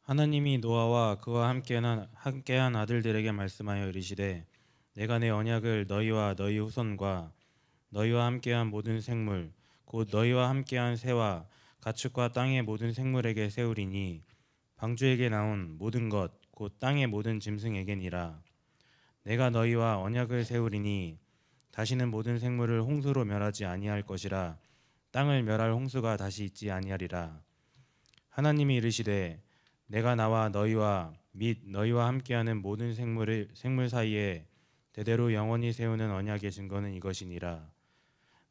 하나님이 노아와 그와 함께한 아들들에게 말씀하여 이르시되 내가 내 언약을 너희와 너희 후손과 너희와 함께한 모든 생물 곧 너희와 함께한 새와 가축과 땅의 모든 생물에게 세우리니 방주에게 나온 모든 것 곧 땅의 모든 짐승에게니라. 내가 너희와 언약을 세우리니 다시는 모든 생물을 홍수로 멸하지 아니할 것이라. 땅을 멸할 홍수가 다시 있지 아니하리라. 하나님이 이르시되 내가 나와 너희와 및 너희와 함께하는 모든 생물 사이에 대대로 영원히 세우는 언약의 증거는 이것이니라.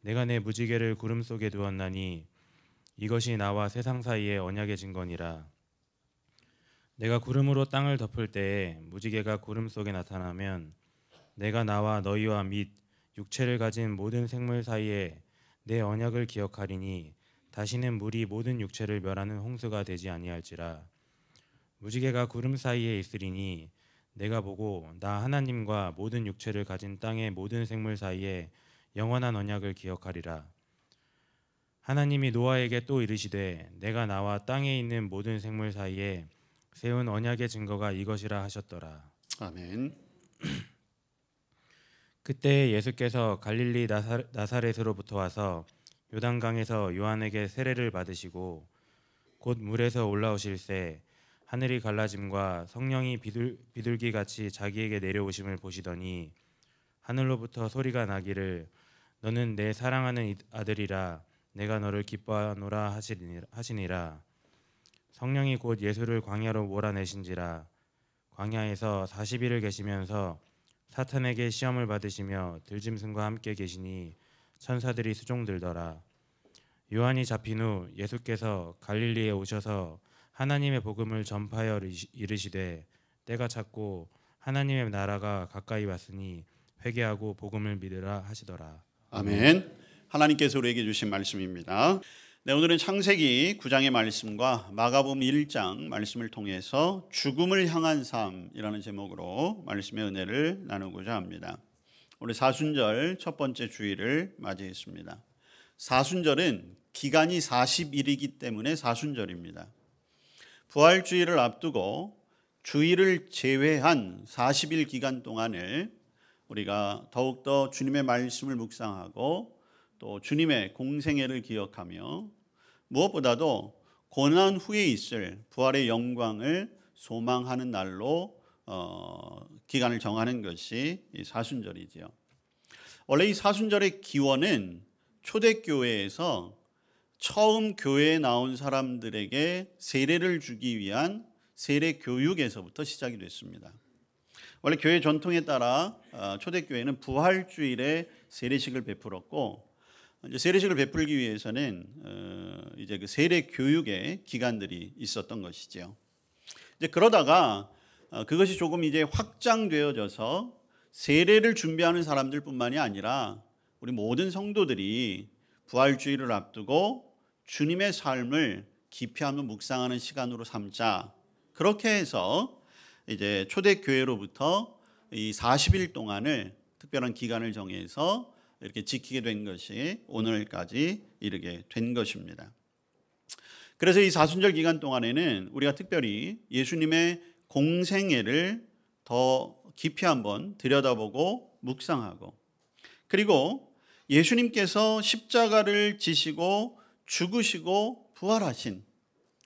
내가 내 무지개를 구름 속에 두었나니 이것이 나와 세상 사이의 언약의 증거니라. 내가 구름으로 땅을 덮을 때에 무지개가 구름 속에 나타나면 내가 나와 너희와 및 육체를 가진 모든 생물 사이에 내 언약을 기억하리니 다시는 물이 모든 육체를 멸하는 홍수가 되지 아니할지라. 무지개가 구름 사이에 있으리니 내가 보고 나 하나님과 모든 육체를 가진 땅의 모든 생물 사이에 영원한 언약을 기억하리라. 하나님이 노아에게 또 이르시되 내가 나와 땅에 있는 모든 생물 사이에 세운 언약의 증거가 이것이라 하셨더라. 아멘. 그때 예수께서 갈릴리 나사렛으로부터 와서 요단강에서 요한에게 세례를 받으시고 곧 물에서 올라오실새 하늘이 갈라짐과 성령이 비둘기 같이 자기에게 내려오심을 보시더니 하늘로부터 소리가 나기를 너는 내 사랑하는 아들이라 내가 너를 기뻐하노라 하시니라. 성령이 곧 예수를 광야로 몰아내신지라. 광야에서 40일을 계시면서 사탄에게 시험을 받으시며 들짐승과 함께 계시니 천사들이 수종들더라. 요한이 잡힌 후 예수께서 갈릴리에 오셔서 하나님의 복음을 전파하여 이르시되 때가 찼고 하나님의 나라가 가까이 왔으니 회개하고 복음을 믿으라 하시더라. 아멘. 하나님께서 우리에게 주신 말씀입니다. 네, 오늘은 창세기 9장의 말씀과 마가복음 1장 말씀을 통해서 죽음을 향한 삶이라는 제목으로 말씀의 은혜를 나누고자 합니다. 오늘 사순절 첫 번째 주일을 맞이했습니다. 사순절은 기간이 40일이기 때문에 사순절입니다. 부활주일을 앞두고 주일을 제외한 40일 기간 동안을 우리가 더욱더 주님의 말씀을 묵상하고 또 주님의 공생애를 기억하며 무엇보다도 고난 후에 있을 부활의 영광을 소망하는 날로 기간을 정하는 것이 이 사순절이지요. 원래 이 사순절의 기원은 초대교회에서 처음 교회에 나온 사람들에게 세례를 주기 위한 세례 교육에서부터 시작이 됐습니다. 원래 교회 전통에 따라 초대교회는 부활주일에 세례식을 베풀었고, 이제 세례식을 베풀기 위해서는 이제 그 세례 교육의 기간들이 있었던 것이죠. 이제 그러다가 그것이 조금 이제 확장되어져서 세례를 준비하는 사람들뿐만이 아니라 우리 모든 성도들이 부활주일을 앞두고 주님의 삶을 깊이하며 묵상하는 시간으로 삼자. 그렇게 해서 이제 초대교회로부터 이 40일 동안을 특별한 기간을 정해서 이렇게 지키게 된 것이 오늘까지 이르게 된 것입니다. 그래서 이 사순절 기간 동안에는 우리가 특별히 예수님의 공생애를 더 깊이 한번 들여다보고 묵상하고, 그리고 예수님께서 십자가를 지시고 죽으시고 부활하신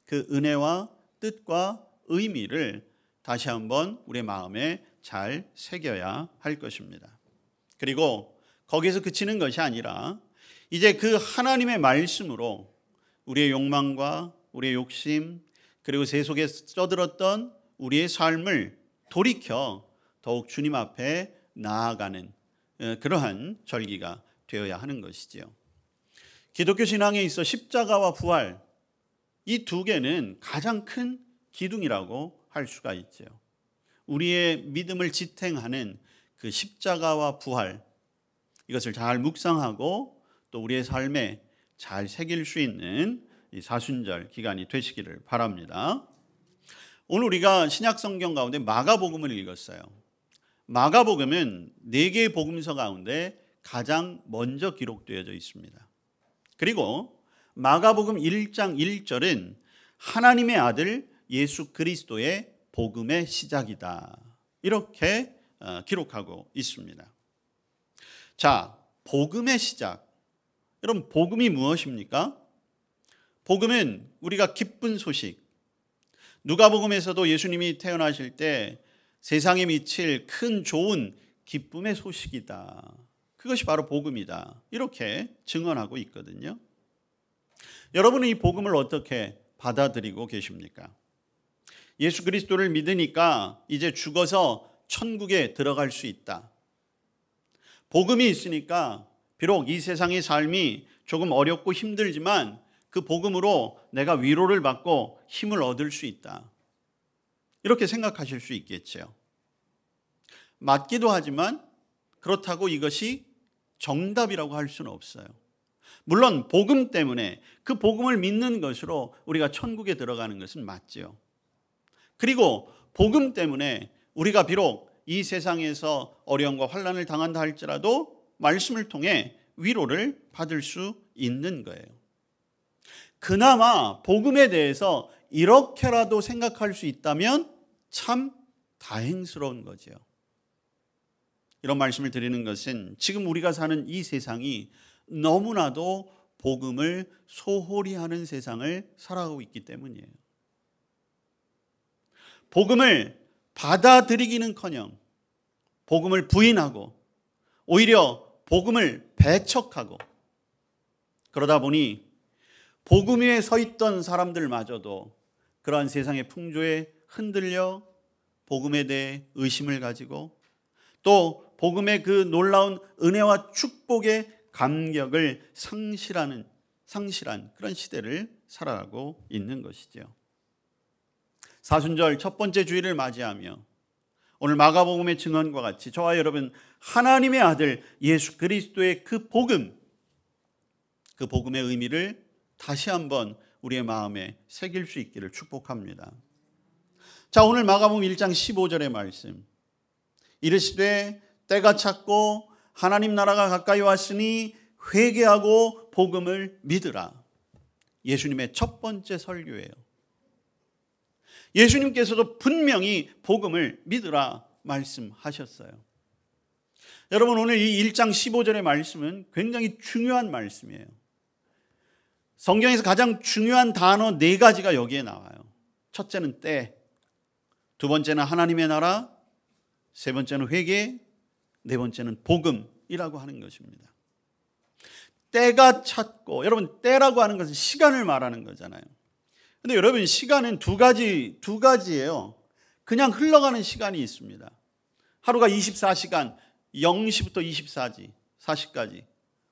그 은혜와 뜻과 의미를 다시 한번 우리의 마음에 잘 새겨야 할 것입니다. 그리고 거기에서 그치는 것이 아니라 이제 그 하나님의 말씀으로 우리의 욕망과 우리의 욕심 그리고 세속에 쩌들었던 우리의 삶을 돌이켜 더욱 주님 앞에 나아가는 그러한 절기가 되어야 하는 것이지요. 기독교 신앙에 있어 십자가와 부활, 이 두 개는 가장 큰 기둥이라고 할 수가 있죠. 우리의 믿음을 지탱하는 그 십자가와 부활, 이것을 잘 묵상하고 또 우리의 삶에 잘 새길 수 있는 이 사순절 기간이 되시기를 바랍니다. 오늘 우리가 신약 성경 가운데 마가복음을 읽었어요. 마가복음은 4개의 복음서 가운데 가장 먼저 기록되어져 있습니다. 그리고 마가복음 1장 1절은 하나님의 아들 예수 그리스도의 복음의 시작이다. 이렇게 기록하고 있습니다. 자, 복음의 시작. 여러분, 복음이 무엇입니까? 복음은 우리가 기쁜 소식. 누가복음에서도 예수님이 태어나실 때 세상에 미칠 큰 좋은 기쁨의 소식이다. 그것이 바로 복음이다. 이렇게 증언하고 있거든요. 여러분은 이 복음을 어떻게 받아들이고 계십니까? 예수 그리스도를 믿으니까 이제 죽어서 천국에 들어갈 수 있다. 복음이 있으니까 비록 이 세상의 삶이 조금 어렵고 힘들지만 그 복음으로 내가 위로를 받고 힘을 얻을 수 있다. 이렇게 생각하실 수 있겠죠. 맞기도 하지만 그렇다고 이것이 정답이라고 할 수는 없어요. 물론 복음 때문에 그 복음을 믿는 것으로 우리가 천국에 들어가는 것은 맞죠. 그리고 복음 때문에 우리가 비록 이 세상에서 어려움과 환난을 당한다 할지라도 말씀을 통해 위로를 받을 수 있는 거예요. 그나마 복음에 대해서 이렇게라도 생각할 수 있다면 참 다행스러운 거죠. 이런 말씀을 드리는 것은 지금 우리가 사는 이 세상이 너무나도 복음을 소홀히 하는 세상을 살아가고 있기 때문이에요. 복음을 받아들이기는커녕 복음을 부인하고 오히려 복음을 배척하고 그러다 보니 복음 위에 서 있던 사람들마저도 그러한 세상의 풍조에 흔들려 복음에 대해 의심을 가지고 또 복음의 그 놀라운 은혜와 축복의 감격을 상실한 그런 시대를 살아가고 있는 것이죠. 사순절 첫 번째 주일을 맞이하며 오늘 마가복음의 증언과 같이 저와 여러분 하나님의 아들 예수 그리스도의 그 복음의 의미를 다시 한번 우리의 마음에 새길 수 있기를 축복합니다. 자, 오늘 마가복음 1장 15절의 말씀. 이르시되 때가 찼고 하나님 나라가 가까이 왔으니 회개하고 복음을 믿으라. 예수님의 첫 번째 설교예요. 예수님께서도 분명히 복음을 믿으라 말씀하셨어요. 여러분, 오늘 이 1장 15절의 말씀은 굉장히 중요한 말씀이에요. 성경에서 가장 중요한 단어 4가지가 여기에 나와요. 첫째는 때, 두 번째는 하나님의 나라, 세 번째는 회개, 네 번째는 복음이라고 하는 것입니다. 때가 찼고, 여러분 때라고 하는 것은 시간을 말하는 거잖아요. 근데 여러분 시간은 두 가지예요. 그냥 흘러가는 시간이 있습니다. 하루가 24시간, 0시부터 24시까지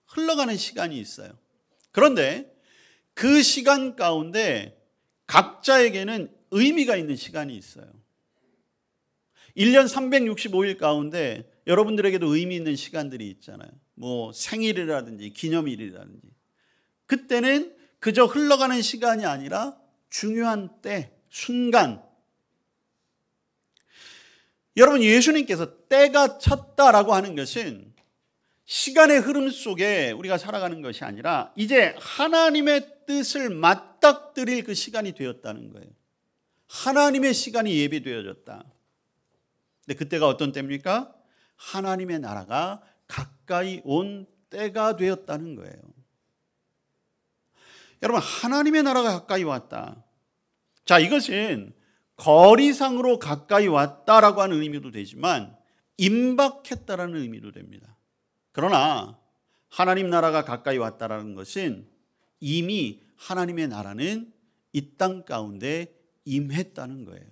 흘러가는 시간이 있어요. 그런데 그 시간 가운데 각자에게는 의미가 있는 시간이 있어요. 1년 365일 가운데 여러분들에게도 의미 있는 시간들이 있잖아요. 뭐 생일이라든지 기념일이라든지. 그때는 그저 흘러가는 시간이 아니라 중요한 때, 순간. 여러분, 예수님께서 때가 찼다라고 하는 것은 시간의 흐름 속에 우리가 살아가는 것이 아니라 이제 하나님의 뜻을 맞닥뜨릴 그 시간이 되었다는 거예요. 하나님의 시간이 예비되어졌다. 근데 그때가 어떤 때입니까? 하나님의 나라가 가까이 온 때가 되었다는 거예요. 여러분, 하나님의 나라가 가까이 왔다. 자, 이것은 거리상으로 가까이 왔다라고 하는 의미도 되지만 임박했다라는 의미도 됩니다. 그러나 하나님 나라가 가까이 왔다라는 것은 이미 하나님의 나라는 이 땅 가운데 임했다는 거예요.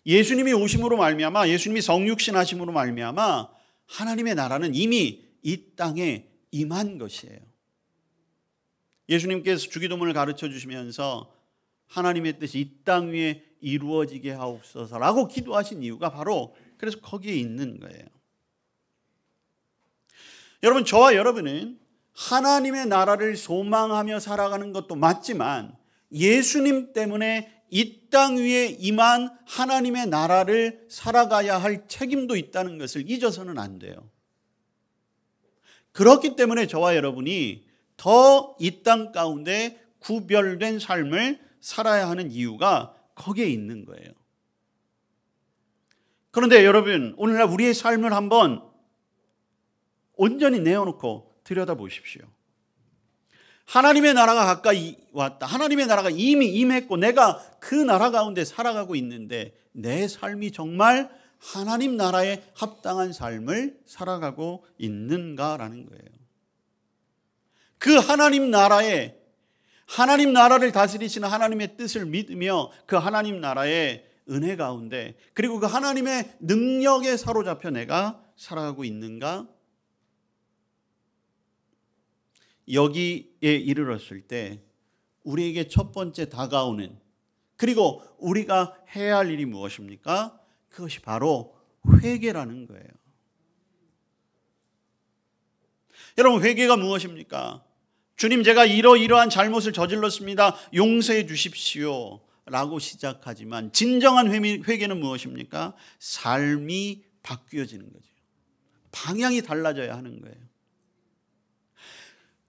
예수님이 오심으로 말미암아, 예수님이 성육신 하심으로 말미암아 하나님의 나라는 이미 이 땅에 임한 것이에요. 예수님께서 주기도문을 가르쳐 주시면서 하나님의 뜻이 이 땅 위에 이루어지게 하옵소서라고 기도하신 이유가 바로 그래서 거기에 있는 거예요. 여러분, 저와 여러분은 하나님의 나라를 소망하며 살아가는 것도 맞지만 예수님 때문에 이 땅 위에 임한 하나님의 나라를 살아가야 할 책임도 있다는 것을 잊어서는 안 돼요. 그렇기 때문에 저와 여러분이 더 이 땅 가운데 구별된 삶을 살아야 하는 이유가 거기에 있는 거예요. 그런데 여러분, 오늘날 우리의 삶을 한번 온전히 내어놓고 들여다보십시오. 하나님의 나라가 가까이 왔다. 하나님의 나라가 이미 임했고 내가 그 나라 가운데 살아가고 있는데 내 삶이 정말 하나님 나라에 합당한 삶을 살아가고 있는가라는 거예요. 그 하나님 나라를 다스리시는 하나님의 뜻을 믿으며 그 하나님 나라의 은혜 가운데 그리고 그 하나님의 능력에 사로잡혀 내가 살아가고 있는가? 여기에 이르렀을 때 우리에게 첫 번째 다가오는 그리고 우리가 해야 할 일이 무엇입니까? 그것이 바로 회개라는 거예요. 여러분, 회개가 무엇입니까? 주님, 제가 이러이러한 잘못을 저질렀습니다. 용서해 주십시오 라고 시작하지만 진정한 회개는 무엇입니까? 삶이 바뀌어지는 거죠. 방향이 달라져야 하는 거예요.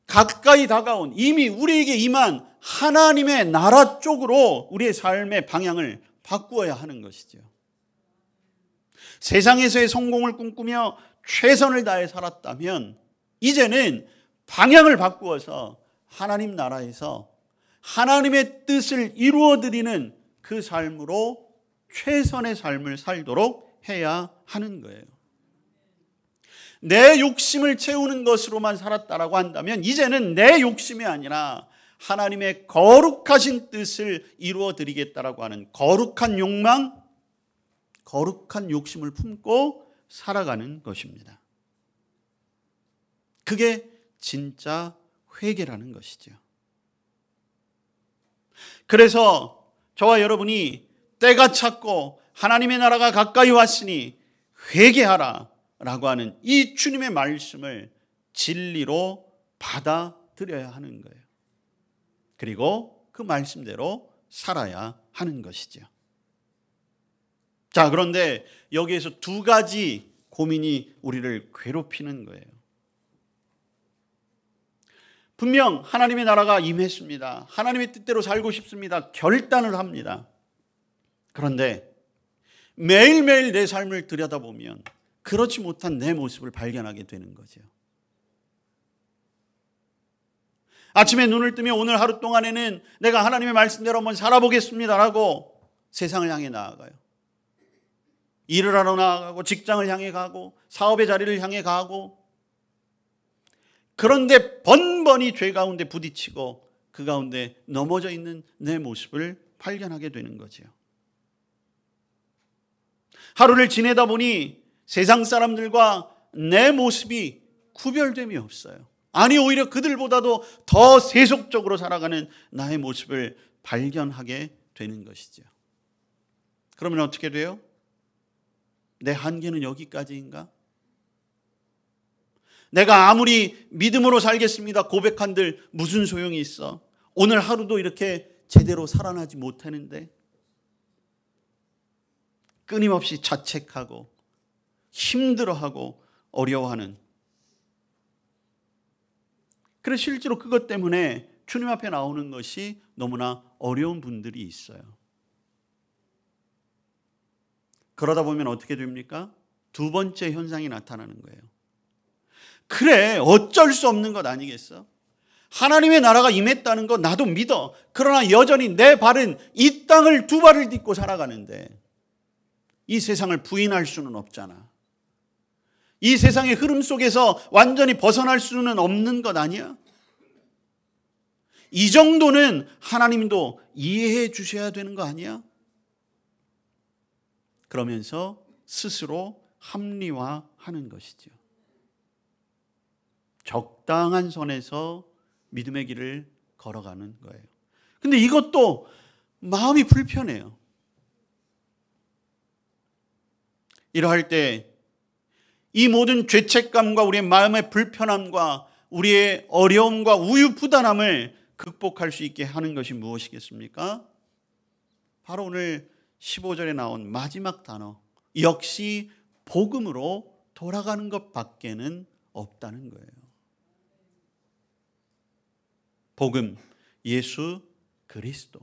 가까이 다가온 이미 우리에게 임한 하나님의 나라 쪽으로 우리의 삶의 방향을 바꾸어야 하는 것이죠. 세상에서의 성공을 꿈꾸며 최선을 다해 살았다면 이제는 방향을 바꾸어서 하나님 나라에서 하나님의 뜻을 이루어드리는 그 삶으로 최선의 삶을 살도록 해야 하는 거예요. 내 욕심을 채우는 것으로만 살았다라고 한다면 이제는 내 욕심이 아니라 하나님의 거룩하신 뜻을 이루어드리겠다라고 하는 거룩한 욕망, 거룩한 욕심을 품고 살아가는 것입니다. 그게 진짜 회개라는 것이죠. 그래서 저와 여러분이 때가 찼고 하나님의 나라가 가까이 왔으니 회개하라 라고 하는 이 주님의 말씀을 진리로 받아들여야 하는 거예요. 그리고 그 말씀대로 살아야 하는 것이죠. 자, 그런데 여기에서 두 가지 고민이 우리를 괴롭히는 거예요. 분명 하나님의 나라가 임했습니다. 하나님의 뜻대로 살고 싶습니다. 결단을 합니다. 그런데 매일매일 내 삶을 들여다보면 그렇지 못한 내 모습을 발견하게 되는 거죠. 아침에 눈을 뜨면 오늘 하루 동안에는 내가 하나님의 말씀대로 한번 살아보겠습니다라고 세상을 향해 나아가요. 일을 하러 나아가고 직장을 향해 가고 사업의 자리를 향해 가고 그런데 번번이 죄 가운데 부딪히고 그 가운데 넘어져 있는 내 모습을 발견하게 되는 거죠. 하루를 지내다 보니 세상 사람들과 내 모습이 구별됨이 없어요. 아니, 오히려 그들보다도 더 세속적으로 살아가는 나의 모습을 발견하게 되는 것이죠. 그러면 어떻게 돼요? 내 한계는 여기까지인가? 내가 아무리 믿음으로 살겠습니다 고백한들 무슨 소용이 있어? 오늘 하루도 이렇게 제대로 살아나지 못하는데 끊임없이 자책하고 힘들어하고 어려워하는, 그래서 실제로 그것 때문에 주님 앞에 나오는 것이 너무나 어려운 분들이 있어요. 그러다 보면 어떻게 됩니까? 두 번째 현상이 나타나는 거예요. 그래, 어쩔 수 없는 것 아니겠어? 하나님의 나라가 임했다는 거 나도 믿어. 그러나 여전히 내 발은 이 땅을 두 발을 딛고 살아가는데 이 세상을 부인할 수는 없잖아. 이 세상의 흐름 속에서 완전히 벗어날 수는 없는 것 아니야? 이 정도는 하나님도 이해해 주셔야 되는 거 아니야? 그러면서 스스로 합리화하는 것이죠. 적당한 선에서 믿음의 길을 걸어가는 거예요. 근데 이것도 마음이 불편해요. 이러할 때 이 모든 죄책감과 우리의 마음의 불편함과 우리의 어려움과 우유부단함을 극복할 수 있게 하는 것이 무엇이겠습니까? 바로 오늘 15절에 나온 마지막 단어, 역시 복음으로 돌아가는 것밖에는 없다는 거예요. 복음, 예수 그리스도.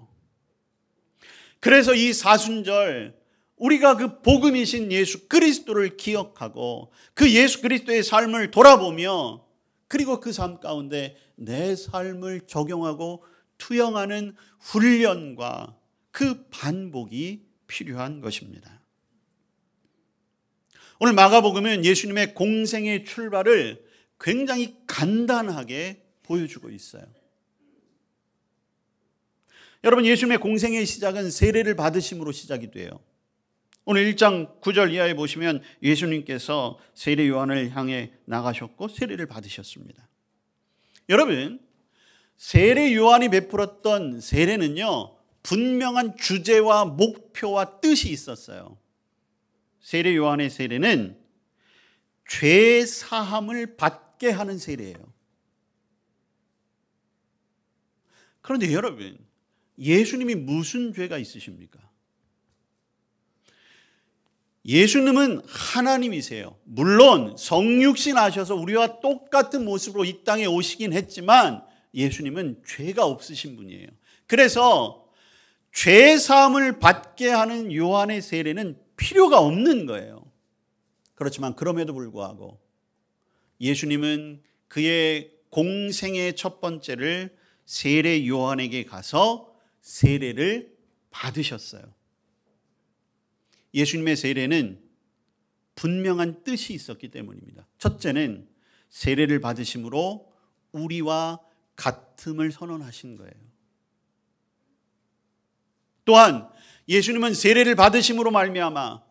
그래서 이 사순절 우리가 그 복음이신 예수 그리스도를 기억하고 그 예수 그리스도의 삶을 돌아보며 그리고 그 삶 가운데 내 삶을 적용하고 투영하는 훈련과 그 반복이 필요한 것입니다. 오늘 마가복음은 예수님의 공생의 출발을 굉장히 간단하게 보여주고 있어요. 여러분, 예수님의 공생의 시작은 세례를 받으심으로 시작이 돼요. 오늘 1장 9절 이하에 보시면 예수님께서 세례 요한을 향해 나가셨고 세례를 받으셨습니다. 여러분, 세례 요한이 베풀었던 세례는요, 분명한 주제와 목표와 뜻이 있었어요. 세례 요한의 세례는 죄 사함을 받게 하는 세례예요. 그런데 여러분, 예수님이 무슨 죄가 있으십니까? 예수님은 하나님이세요. 물론 성육신 하셔서 우리와 똑같은 모습으로 이 땅에 오시긴 했지만 예수님은 죄가 없으신 분이에요. 그래서 죄 사함을 받게 하는 요한의 세례는 필요가 없는 거예요. 그렇지만 그럼에도 불구하고 예수님은 그의 공생의 첫 번째를 세례 요한에게 가서 세례를 받으셨어요. 예수님의 세례는 분명한 뜻이 있었기 때문입니다. 첫째는 세례를 받으심으로 우리와 같음을 선언하신 거예요. 또한 예수님은 세례를 받으심으로 말미암아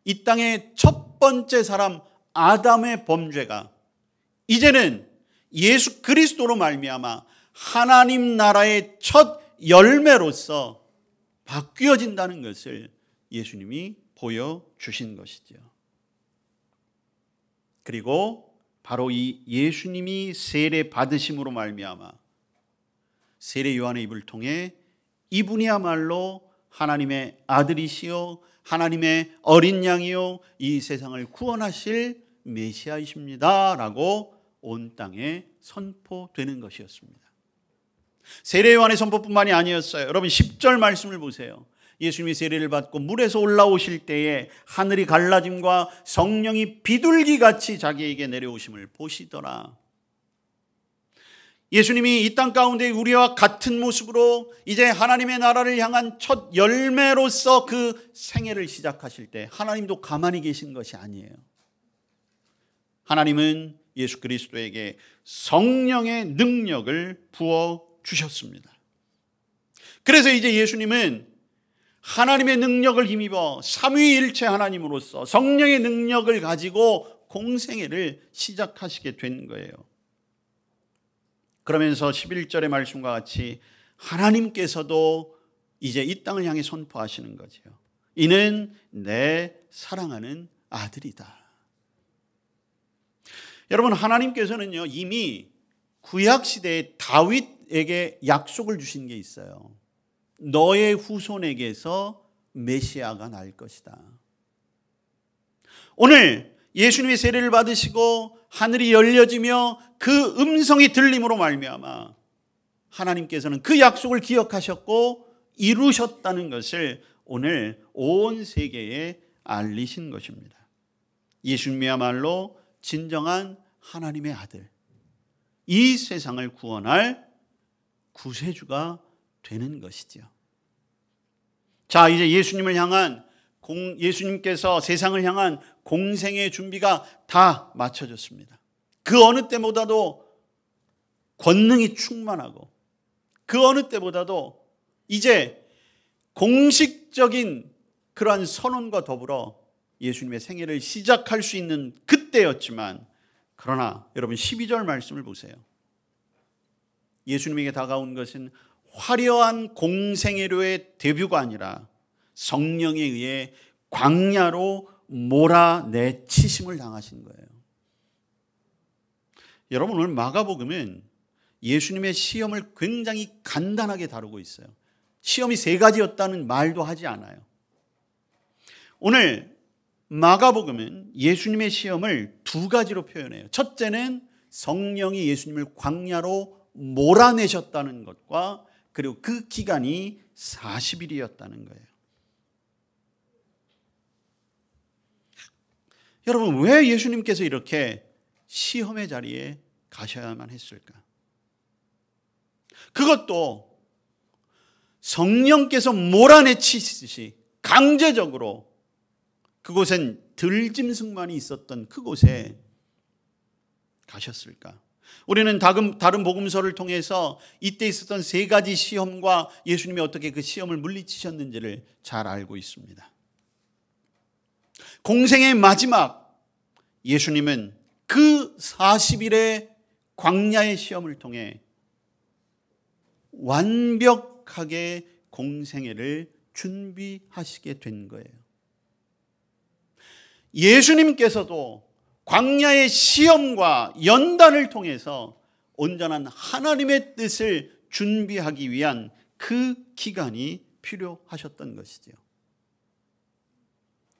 이 땅의 첫 번째 사람 아담의 범죄가 이제는 예수 그리스도로 말미암아 하나님 나라의 첫 열매로서 바뀌어진다는 것을 예수님이 보여주신 것이죠. 그리고 바로 이 예수님이 세례 받으심으로 말미암아 세례 요한의 입을 통해 이분이야말로 하나님의 아들이시요 하나님의 어린 양이요 이 세상을 구원하실 메시아이십니다 라고 온 땅에 선포되는 것이었습니다. 세례 요한의 선포뿐만이 아니었어요. 여러분 10절 말씀을 보세요. 예수님이 세례를 받고 물에서 올라오실 때에 하늘이 갈라짐과 성령이 비둘기같이 자기에게 내려오심을 보시더라. 예수님이 이 땅 가운데 우리와 같은 모습으로 이제 하나님의 나라를 향한 첫 열매로서 그 생애를 시작하실 때 하나님도 가만히 계신 것이 아니에요. 하나님은 예수 그리스도에게 성령의 능력을 부어주셨습니다. 그래서 이제 예수님은 하나님의 능력을 힘입어 삼위일체 하나님으로서 성령의 능력을 가지고 공생애를 시작하시게 된 거예요. 그러면서 11절의 말씀과 같이 하나님께서도 이제 이 땅을 향해 선포하시는 거죠. 이는 내 사랑하는 아들이다. 여러분, 하나님께서는요 이미 구약시대에 다윗에게 약속을 주신 게 있어요. 너의 후손에게서 메시아가 날 것이다. 오늘 예수님의 세례를 받으시고 하늘이 열려지며 그 음성이 들림으로 말미암아 하나님께서는 그 약속을 기억하셨고 이루셨다는 것을 오늘 온 세계에 알리신 것입니다. 예수님이야말로 진정한 하나님의 아들, 이 세상을 구원할 구세주가 되는 것이죠. 자, 이제 예수님께서 세상을 향한 공생의 준비가 다 마쳐졌습니다. 그 어느 때보다도 권능이 충만하고 그 어느 때보다도 이제 공식적인 그러한 선언과 더불어 예수님의 생애를 시작할 수 있는 그때였지만, 그러나 여러분 12절 말씀을 보세요. 예수님에게 다가온 것은 화려한 공생애로의 데뷔가 아니라 성령에 의해 광야로 몰아내치심을 당하신 거예요. 여러분, 오늘 마가복음은 예수님의 시험을 굉장히 간단하게 다루고 있어요. 시험이 3가지였다는 말도 하지 않아요. 오늘 마가복음은 예수님의 시험을 2가지로 표현해요. 첫째는 성령이 예수님을 광야로 몰아내셨다는 것과 그리고 그 기간이 40일이었다는 거예요. 여러분, 왜 예수님께서 이렇게 시험의 자리에 가셔야만 했을까? 그것도 성령께서 몰아내치듯이 강제적으로, 그곳엔 들짐승만이 있었던 그곳에 가셨을까? 우리는 다른 복음서를 통해서 이때 있었던 세 가지 시험과 예수님이 어떻게 그 시험을 물리치셨는지를 잘 알고 있습니다. 공생의 마지막, 예수님은 그 40일의 광야의 시험을 통해 완벽하게 공생애를 준비하시게 된 거예요. 예수님께서도 광야의 시험과 연단을 통해서 온전한 하나님의 뜻을 준비하기 위한 그 기간이 필요하셨던 것이죠.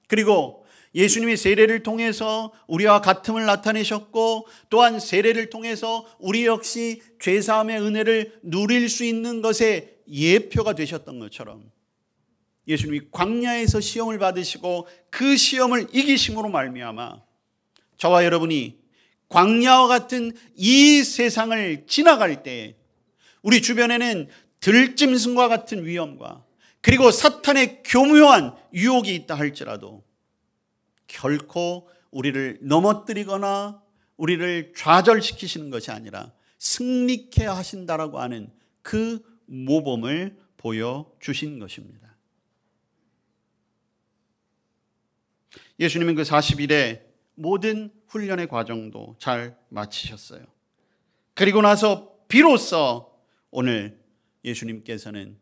그리고 예수님이 세례를 통해서 우리와 같음을 나타내셨고, 또한 세례를 통해서 우리 역시 죄사함의 은혜를 누릴 수 있는 것에 예표가 되셨던 것처럼, 예수님이 광야에서 시험을 받으시고 그 시험을 이기심으로 말미암아 저와 여러분이 광야와 같은 이 세상을 지나갈 때 우리 주변에는 들짐승과 같은 위험과 그리고 사탄의 교묘한 유혹이 있다 할지라도 결코 우리를 넘어뜨리거나 우리를 좌절시키시는 것이 아니라 승리케 하신다라고 하는 그 모범을 보여주신 것입니다. 예수님은 그 40일에 모든 훈련의 과정도 잘 마치셨어요. 그리고 나서 비로소 오늘 예수님께서는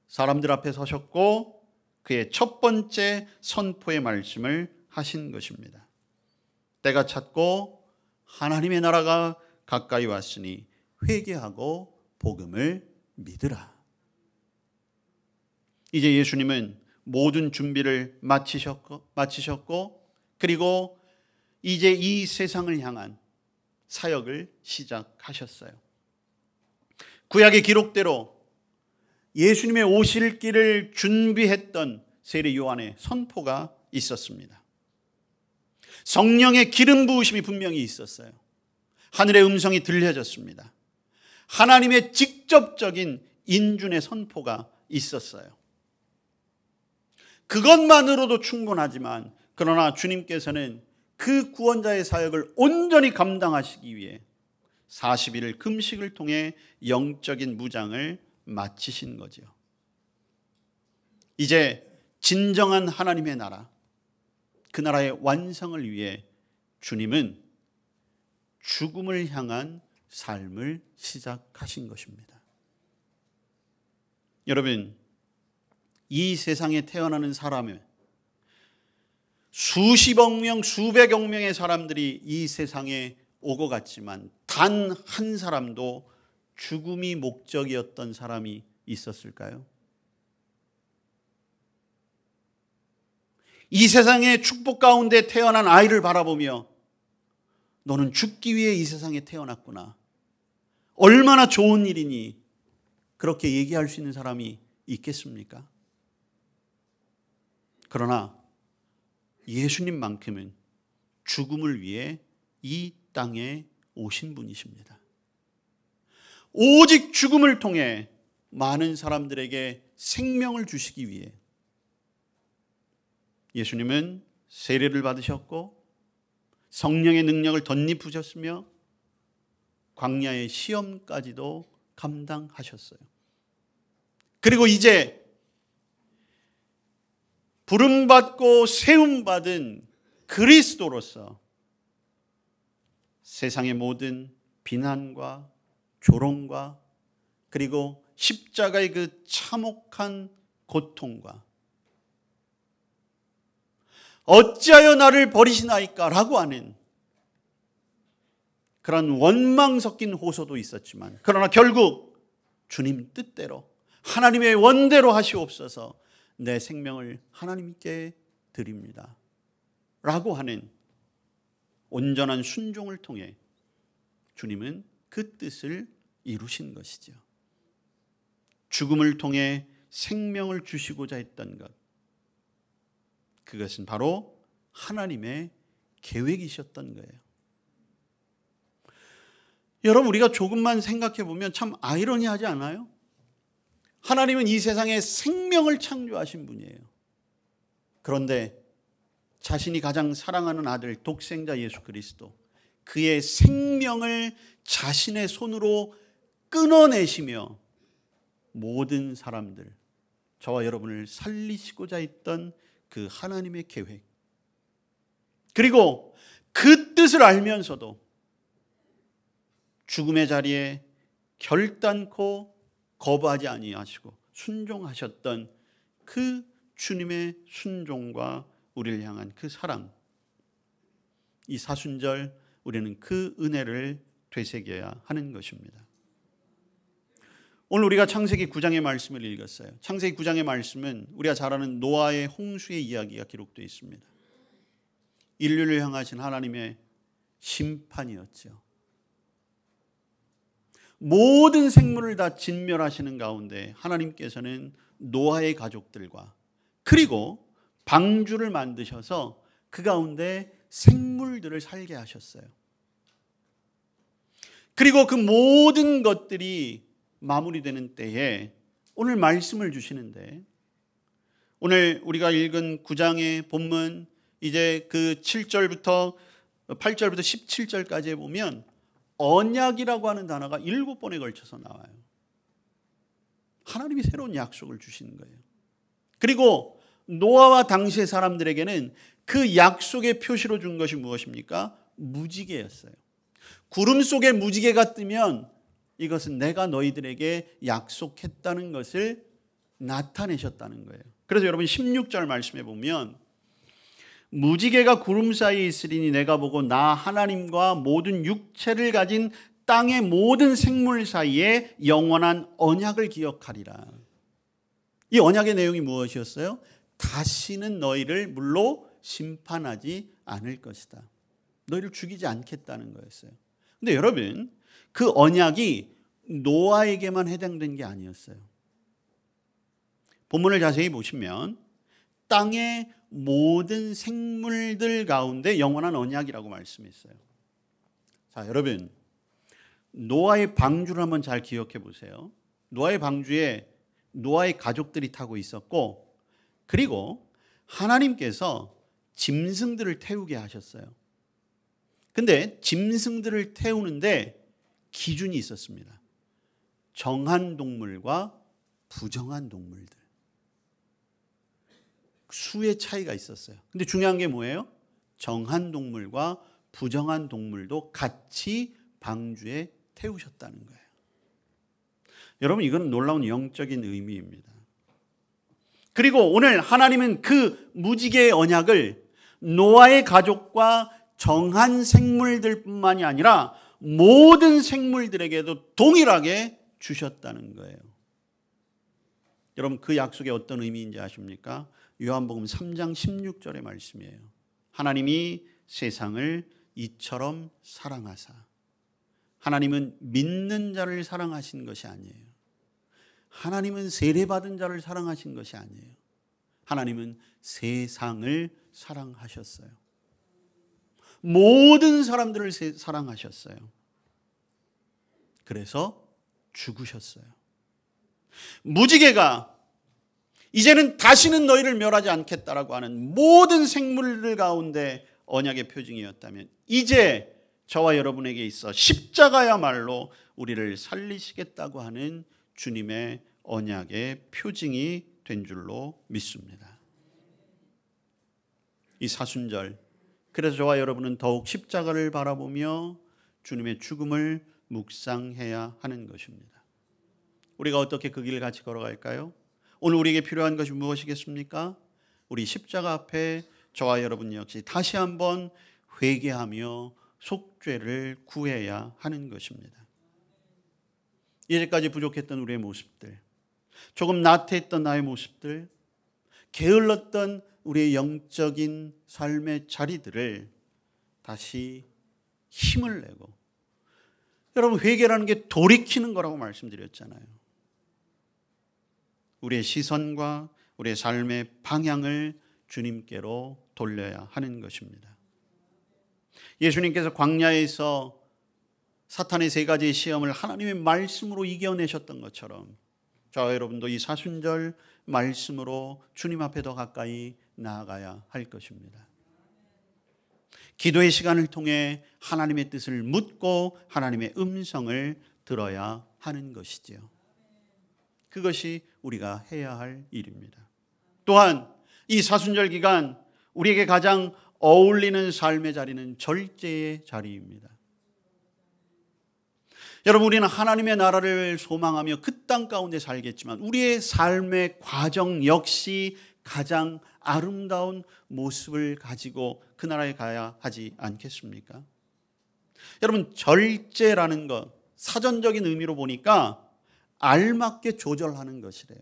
사람들 앞에 서셨고 그의 첫 번째 선포의 말씀을 하신 것입니다. 때가 찼고 하나님의 나라가 가까이 왔으니 회개하고 복음을 믿으라. 이제 예수님은 모든 준비를 마치셨고 그리고 이제 이 세상을 향한 사역을 시작하셨어요. 구약의 기록대로 예수님의 오실 길을 준비했던 세례 요한의 선포가 있었습니다. 성령의 기름 부으심이 분명히 있었어요. 하늘의 음성이 들려졌습니다. 하나님의 직접적인 인준의 선포가 있었어요. 그것만으로도 충분하지만 그러나 주님께서는 그 구원자의 사역을 온전히 감당하시기 위해 40일을 금식을 통해 영적인 무장을 마치신 거죠. 이제 진정한 하나님의 나라, 그 나라의 완성을 위해 주님은 죽음을 향한 삶을 시작하신 것입니다. 여러분, 이 세상에 태어나는 사람의 수십억 명, 수백억 명의 사람들이 이 세상에 오고 갔지만 단 한 사람도 죽음이 목적이었던 사람이 있었을까요? 이 세상의 축복 가운데 태어난 아이를 바라보며 너는 죽기 위해 이 세상에 태어났구나, 얼마나 좋은 일이니, 그렇게 얘기할 수 있는 사람이 있겠습니까? 그러나 예수님만큼은 죽음을 위해 이 땅에 오신 분이십니다. 오직 죽음을 통해 많은 사람들에게 생명을 주시기 위해 예수님은 세례를 받으셨고 성령의 능력을 덧입으셨으며 광야의 시험까지도 감당하셨어요. 그리고 이제 부름받고 세움받은 그리스도로서 세상의 모든 비난과 조롱과 그리고 십자가의 그 참혹한 고통과 어찌하여 나를 버리시나이까 라고 하는 그런 원망 섞인 호소도 있었지만, 그러나 결국 주님 뜻대로 하나님의 원대로 하시옵소서, 내 생명을 하나님께 드립니다 라고 하는 온전한 순종을 통해 주님은 그 뜻을 이루신 것이죠. 죽음을 통해 생명을 주시고자 했던 것, 그것은 바로 하나님의 계획이셨던 거예요. 여러분, 우리가 조금만 생각해 보면 참 아이러니하지 않아요? 하나님은 이 세상에 생명을 창조하신 분이에요. 그런데 자신이 가장 사랑하는 아들 독생자 예수 그리스도, 그의 생명을 자신의 손으로 끊어내시며 모든 사람들, 저와 여러분을 살리시고자 했던 그 하나님의 계획, 그리고 그 뜻을 알면서도 죽음의 자리에 결단코 거부하지 아니하시고 순종하셨던 그 주님의 순종과 우리를 향한 그 사랑, 이 사순절 우리는 그 은혜를 되새겨야 하는 것입니다. 오늘 우리가 창세기 9장의 말씀을 읽었어요. 창세기 9장의 말씀은 우리가 잘 아는 노아의 홍수의 이야기가 기록되어 있습니다. 인류를 향하신 하나님의 심판이었죠. 모든 생물을 다 진멸하시는 가운데 하나님께서는 노아의 가족들과 그리고 방주를 만드셔서 그 가운데 생물들을 살게 하셨어요. 그리고 그 모든 것들이 마무리되는 때에 오늘 말씀을 주시는데, 오늘 우리가 읽은 9장의 본문 이제 그 7절부터 8절부터 17절까지에 보면 언약이라고 하는 단어가 7번에 걸쳐서 나와요. 하나님이 새로운 약속을 주시는 거예요. 그리고 노아와 당시의 사람들에게는 그 약속의 표시로 준 것이 무엇입니까? 무지개였어요. 구름 속에 무지개가 뜨면 이것은 내가 너희들에게 약속했다는 것을 나타내셨다는 거예요. 그래서 여러분 16절 말씀에 보면 무지개가 구름 사이에 있으리니 내가 보고 나 하나님과 모든 육체를 가진 땅의 모든 생물 사이에 영원한 언약을 기억하리라. 이 언약의 내용이 무엇이었어요? 다시는 너희를 물로 심판하지 않을 것이다. 너희를 죽이지 않겠다는 거였어요. 근데 여러분, 그 언약이 노아에게만 해당된 게 아니었어요. 본문을 자세히 보시면 땅의 모든 생물들 가운데 영원한 언약이라고 말씀했어요. 자, 여러분, 노아의 방주를 한번 잘 기억해 보세요. 노아의 방주에 노아의 가족들이 타고 있었고, 그리고 하나님께서 짐승들을 태우게 하셨어요. 근데 짐승들을 태우는데 기준이 있었습니다. 정한 동물과 부정한 동물들. 수의 차이가 있었어요. 근데 중요한 게 뭐예요? 정한 동물과 부정한 동물도 같이 방주에 태우셨다는 거예요. 여러분, 이건 놀라운 영적인 의미입니다. 그리고 오늘 하나님은 그 무지개의 언약을 노아의 가족과 정한 생물들뿐만이 아니라 모든 생물들에게도 동일하게 주셨다는 거예요. 여러분, 그 약속이 어떤 의미인지 아십니까? 요한복음 3장 16절의 말씀이에요. 하나님이 세상을 이처럼 사랑하사. 하나님은 믿는 자를 사랑하신 것이 아니에요. 하나님은 세례받은 자를 사랑하신 것이 아니에요. 하나님은 세상을 사랑하셨어요. 모든 사람들을 사랑하셨어요. 그래서 죽으셨어요. 무지개가 이제는 다시는 너희를 멸하지 않겠다라고 하는 모든 생물들 가운데 언약의 표징이었다면, 이제 저와 여러분에게 있어 십자가야말로 우리를 살리시겠다고 하는 주님의 언약의 표징이 된 줄로 믿습니다. 이 사순절, 그래서 저와 여러분은 더욱 십자가를 바라보며 주님의 죽음을 묵상해야 하는 것입니다. 우리가 어떻게 그 길을 같이 걸어갈까요? 오늘 우리에게 필요한 것이 무엇이겠습니까? 우리 십자가 앞에 저와 여러분 역시 다시 한번 회개하며 속죄를 구해야 하는 것입니다. 이제까지 부족했던 우리의 모습들, 조금 나태했던 나의 모습들, 게을렀던 우리의 영적인 삶의 자리들을 다시 힘을 내고, 여러분, 회개라는 게 돌이키는 거라고 말씀드렸잖아요. 우리의 시선과 우리의 삶의 방향을 주님께로 돌려야 하는 것입니다. 예수님께서 광야에서 사탄의 세 가지 시험을 하나님의 말씀으로 이겨내셨던 것처럼 저와 여러분도 이 사순절 말씀으로 주님 앞에 더 가까이 나아가야 할 것입니다. 기도의 시간을 통해 하나님의 뜻을 묻고 하나님의 음성을 들어야 하는 것이지요. 그것이 우리가 해야 할 일입니다. 또한 이 사순절 기간 우리에게 가장 어울리는 삶의 자리는 절제의 자리입니다. 여러분, 우리는 하나님의 나라를 소망하며 그 땅 가운데 살겠지만 우리의 삶의 과정 역시 가장 아름다운 모습을 가지고 그 나라에 가야 하지 않겠습니까? 여러분, 절제라는 것 사전적인 의미로 보니까 알맞게 조절하는 것이래요.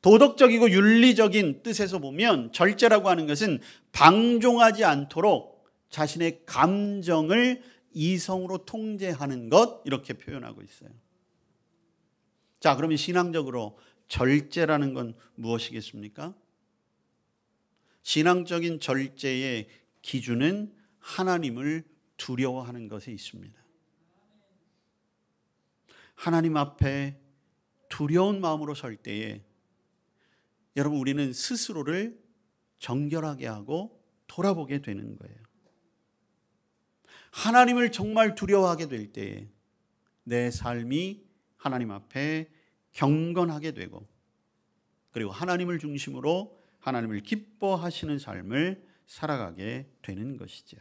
도덕적이고 윤리적인 뜻에서 보면 절제라고 하는 것은 방종하지 않도록 자신의 감정을 이성으로 통제하는 것, 이렇게 표현하고 있어요. 자, 그러면 신앙적으로 절제라는 건 무엇이겠습니까? 신앙적인 절제의 기준은 하나님을 두려워하는 것에 있습니다. 하나님 앞에 두려운 마음으로 설 때에 여러분, 우리는 스스로를 정결하게 하고 돌아보게 되는 거예요. 하나님을 정말 두려워하게 될 때에 내 삶이 하나님 앞에 경건하게 되고, 그리고 하나님을 중심으로 하나님을 기뻐하시는 삶을 살아가게 되는 것이죠.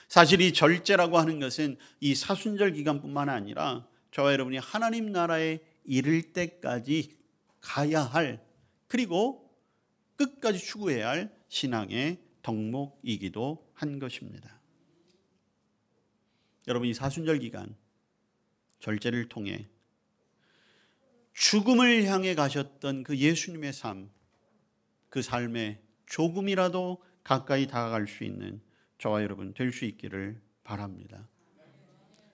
사실 이 절제라고 하는 것은 이 사순절 기간뿐만 아니라 저와 여러분이 하나님 나라에 이를 때까지 가야 할, 그리고 끝까지 추구해야 할 신앙의 덕목이기도 한 것입니다. 여러분, 이 사순절 기간 절제를 통해 죽음을 향해 가셨던 그 예수님의 삶, 그 삶에 조금이라도 가까이 다가갈 수 있는 저와 여러분 될 수 있기를 바랍니다.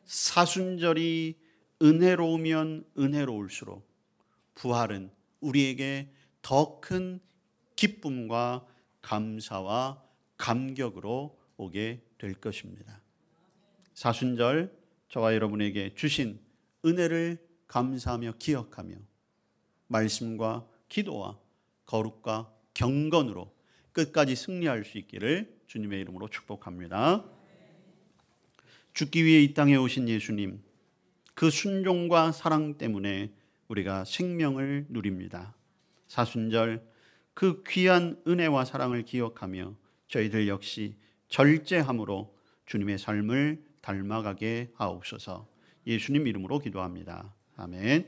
사순절이 은혜로우면 은혜로울수록 부활은 우리에게 더 큰 기쁨과 감사와 감격으로 오게 될 것입니다. 사순절 저와 여러분에게 주신 은혜를 감사하며 기억하며 말씀과 기도와 거룩과 경건으로 끝까지 승리할 수 있기를 주님의 이름으로 축복합니다. 죽기 위해 이 땅에 오신 예수님, 그 순종과 사랑 때문에 우리가 생명을 누립니다. 사순절 그 귀한 은혜와 사랑을 기억하며 저희들 역시 절제함으로 주님의 삶을 닮아가게 하옵소서. 예수님 이름으로 기도합니다. 아멘.